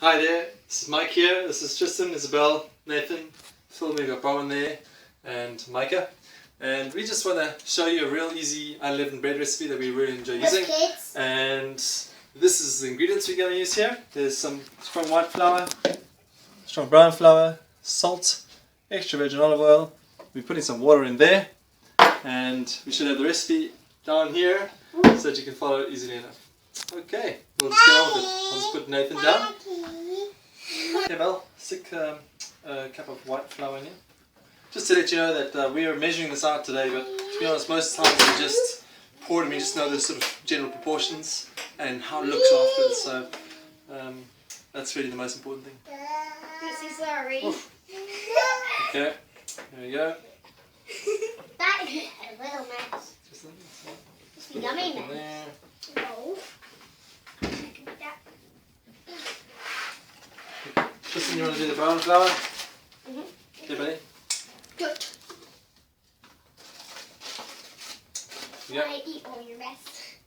Hi there, this is Mike here. This is Tristan, Isabel, Nathan, Phil, we got Bowen there, and Micah. And we just want to show you a real easy unleavened bread recipe that we really enjoy using. And this is the ingredients we're going to use here. There's some strong white flour, strong brown flour, salt, extra virgin olive oil. We're putting some water in there, and we should have the recipe down here so that you can follow it easily enough. Okay, we'll just get on with it. I'll just put Nathan down. Okay, Mel, stick a cup of white flour in here. Just to let you know that we are measuring this out today, but to be honest, most times we just pour it and we just know the sort of general proportions and how it looks afterwards. So that's really the most important thing. I'm so sorry. Oof. Okay, there we go. That is a little mess. It's a yummy mess. There. No. Tristan, you want to do the brown flour? Mm-hmm. Okay, buddy. Good. Yeah. I eat all your mess.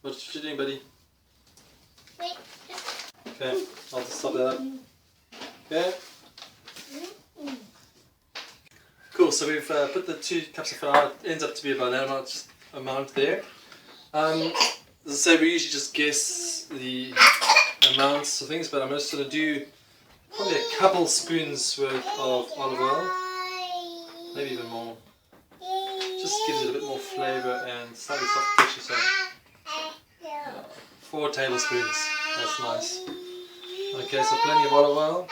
What you doing, buddy? Wait. Okay, I'll just stop that up. Okay. Cool, so we've put the 2 cups of flour. It ends up to be about that amount there. As I say, we usually just guess the amounts of things, but I'm just going to do probably a couple spoons worth of olive oil, maybe even more. Just gives it a bit more flavour and slightly soft texture. So 4 tablespoons, that's nice. Okay, so plenty of olive oil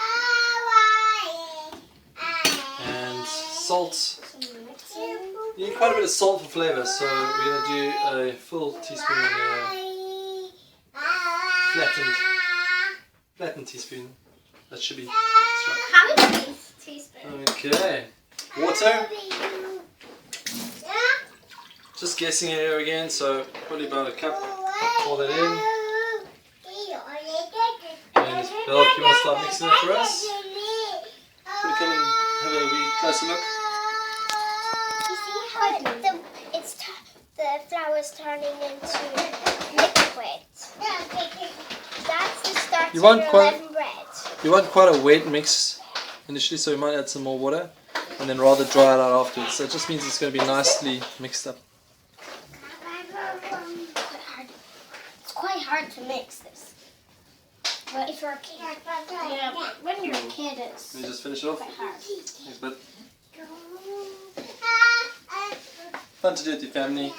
and salt. You need quite a bit of salt for flavour, so we're going to do a full teaspoon, flattened teaspoon. That should be. How many teaspoons? Okay, water. Just guessing here again, so probably about a cup. Pour that in. And Belle, if you want to start mixing it for us, can you come and have a wee closer look? The flour's turning into liquid. That's the start of your unleavened bread. You want quite a wet mix initially, so we might add some more water and then rather dry it out afterwards. So it just means it's going to be nicely mixed up. It's quite hard to mix this. But if you're a kid, yeah, but when you're a kid, it's Let me just finish it off. quite hard. Thanks, bud. Fun to do with your family.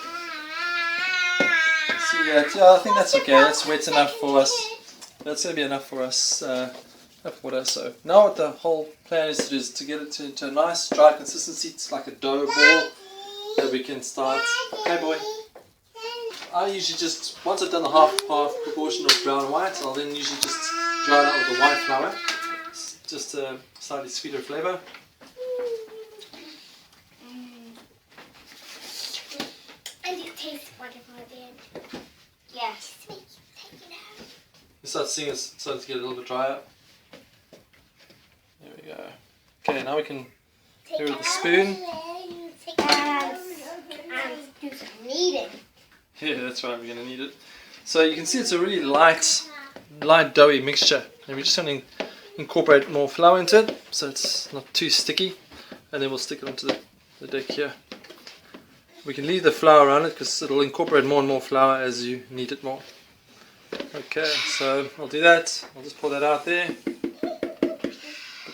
See that? Yeah, I think that's okay. That's wet enough for us. That's going to be enough for us. Enough water. So now what the whole plan is to do is to get it into a nice dry consistency. It's like a dough ball that we can start. Okay, boy. I usually just, once I've done the half proportion of brown and white, I'll then usually just dry it out with the white flour. It's just a slightly sweeter flavour. And it tastes wonderful at the end. Yes. You start seeing it's starting to get a little bit drier. There we go. Okay, now we can do it with a spoon. And do some kneading. Yeah, that's right, we're going to need it. So you can see it's a really light doughy mixture. And we're just going to incorporate more flour into it so it's not too sticky. And then we'll stick it onto the deck here. We can leave the flour around it because it'll incorporate more and more flour as you knead it more. Okay, so I'll do that. I'll just pour that out there. Put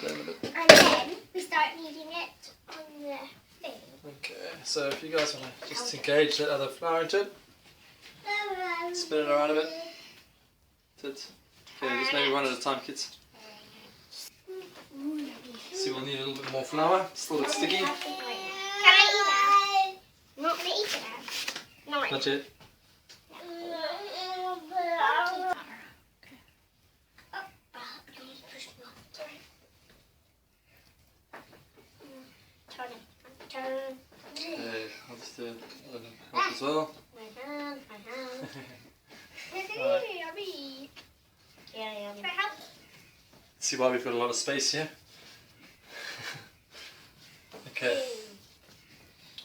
that in a bit. And then we start kneading it on the thing. Okay, so if you guys want to just engage that other flour into it, spin it around a bit. That's it. Okay, just maybe one at a time, kids. See, we'll need a little bit more flour. It's a little bit sticky. Can I eat that? I'm not going to eat that. No, Not yet. Turn. Okay, I'll just do it help as well. My hand. Right. Yummy. Yeah, yummy. See why we've got a lot of space here? Okay.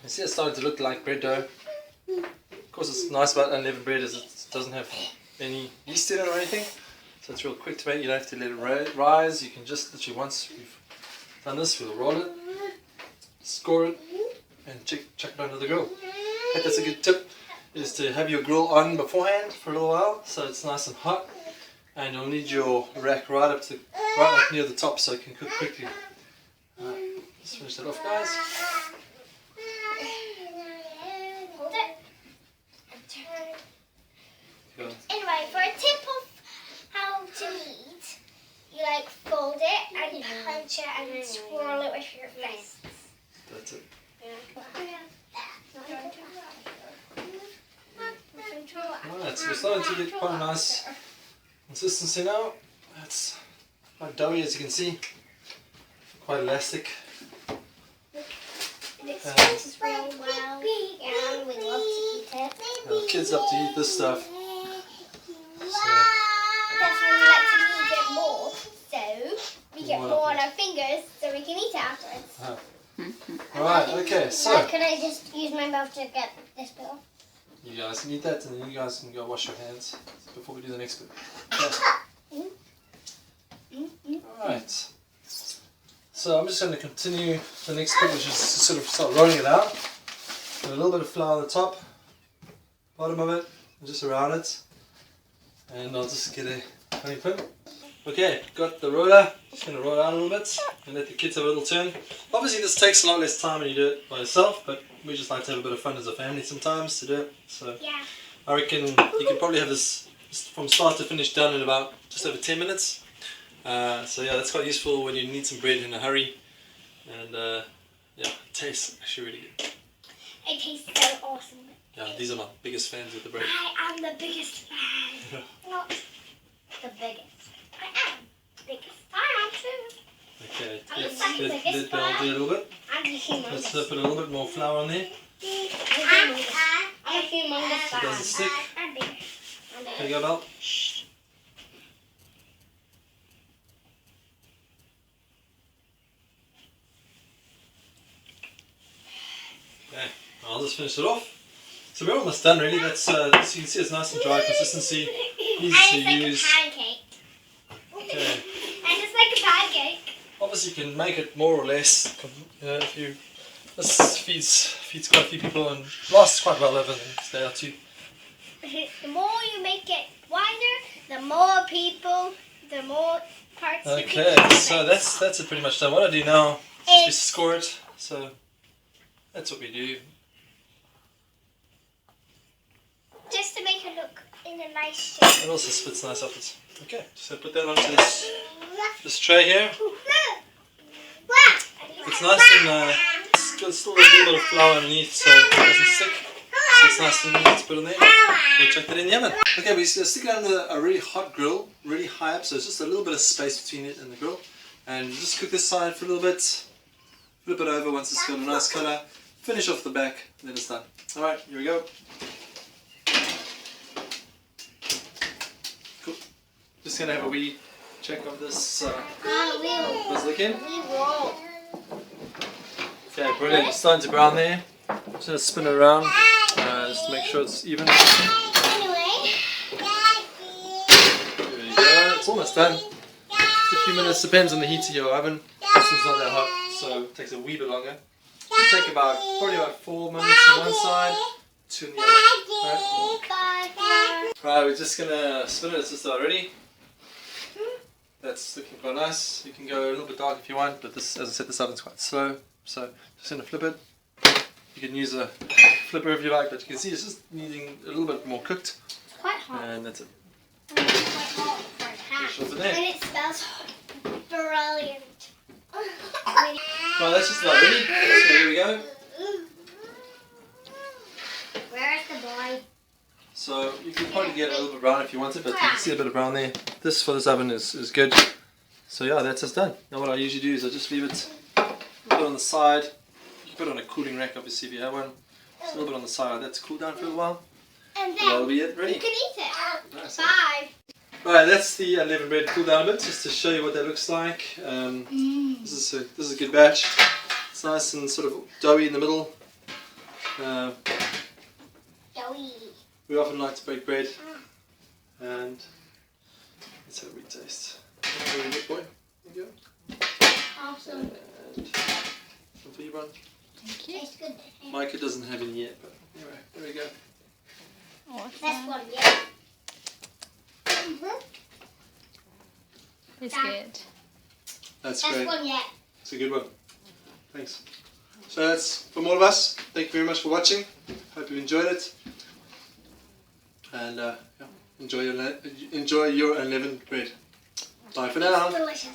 You see it's starting to look like bread dough. Of course, what's nice about unleavened bread is it doesn't have any yeast in it or anything. So it's real quick to make. You don't have to let it rise. You can just literally, once we've done this, we'll roll it, score it, and chuck it onto the grill. I think that's a good tip, is to have your grill on beforehand for a little while so it's nice and hot, and you'll need your rack right up near the top so it can cook quickly. Let's finish that off, guys. Hold it and turn. Go. Anyway, for a tip of how to knead, you like fold it and you punch it and then swirl it with your fists. That's it. Alright, so we're starting to get quite a nice consistency now. It's quite doughy, as you can see, quite elastic. It smells real well, and we love to eat it. Our kids love to eat this stuff. That's why we like to knead it more, so we get more on our fingers, so we can eat it afterwards. Alright, okay, so Can I just use my mouth to get this bit off? you guys can eat that, and then you guys can go wash your hands before we do the next bit. Okay. Alright. So I'm just going to continue the next bit, which is to sort of start rolling it out. Put a little bit of flour on the top, bottom of it, and just around it. And I'll just get a honey pin. Okay, got the roller. Just going to roll it out a little bit and let the kids have a little turn. Obviously this takes a lot less time when you do it by yourself, but we just like to have a bit of fun as a family sometimes to do it. So Yeah. I reckon you can probably have this from start to finish done in about just over 10 minutes. So yeah, that's quite useful when you need some bread in a hurry. And yeah, it tastes actually really good. It tastes so awesome. Yeah, these are my biggest fans of the bread. I am the biggest fan. Not the biggest. I am the biggest. I am too. Okay, I'm let's the let biggest Belle do a little bit. I'm the humongous. Let's put a little bit more flour on there. I'm a humongous fan. It doesn't stick. I'm bigger. There you go, Belle. Okay, I'll just finish it off. So we're almost done really. That's so you can see it's nice and dry consistency, easy to use. And it's like a pancake. Okay. And it's like a pancake. Obviously you can make it more or less. You know, if you this feeds quite a few people and lasts quite well over the day or two. The more you make it wider, the more people, the more parts. Okay, so that's it pretty much done. What I do now is just score it. So that's what we do. Just to make it look in a nice shape. It also splits nice off it. Okay, so put that onto this tray here. It's nice and it's got still a little bit of flour underneath so it doesn't stick. So it's nice and easy to put in there. We'll chuck that in the oven. Okay, we're just going to stick it under a really hot grill, really high up, so it's just a little bit of space between it and the grill. And just cook this side for a little bit, flip it over once it's got a nice colour, finish off the back, and then it's done. Alright, here we go. Cool. Just going to have a wee check of this. What's looking? Okay, brilliant. It's starting to brown there. Just going to spin it around just to make sure it's even. Anyway. There you go. It's almost done. Just a few minutes. Depends on the heat of your oven. This one's not that hot, so it takes a wee bit longer. It should take probably about 4 minutes on one side, 2 on the other. Right, we're just going to spin it. It's just about ready. That's looking quite nice. You can go a little bit dark if you want, but this, as I said, this oven's quite slow. So just going to flip it. You can use a flipper if you like, but you can see it's just needing a little bit more cooked. It's quite hot. And that's it. It's quite hot for a hat. Just there. And it smells brilliant. Well, that's just about ready. So here we go. Where's the boy? So you can probably get a little bit brown if you want it, but you can see a bit of brown there. This for this oven is good. So yeah, that's just done. Now what I usually do is I just leave it put it on the side. You can put it on a cooling rack obviously if you have one. Just a little bit on the side, that's cool down for a while. And So that'll then be it, ready. you can eat it. Nice. Bye. Right, that's the unleavened bread cooled down a bit, just to show you what that looks like. This is a good batch. It's nice and sort of doughy in the middle. Doughy. We often like to bake bread, and that's how we one. Thank you. Tastes good. Micah doesn't have any yet, but anyway, there we go. Awesome. That's one, yeah. Mm-hmm. It's good. That's That's great. one, yeah. It's a good one. Thanks. So that's from all of us. Thank you very much for watching. Hope you enjoyed it. And yeah, enjoy your unleavened bread. Bye for now. It's delicious.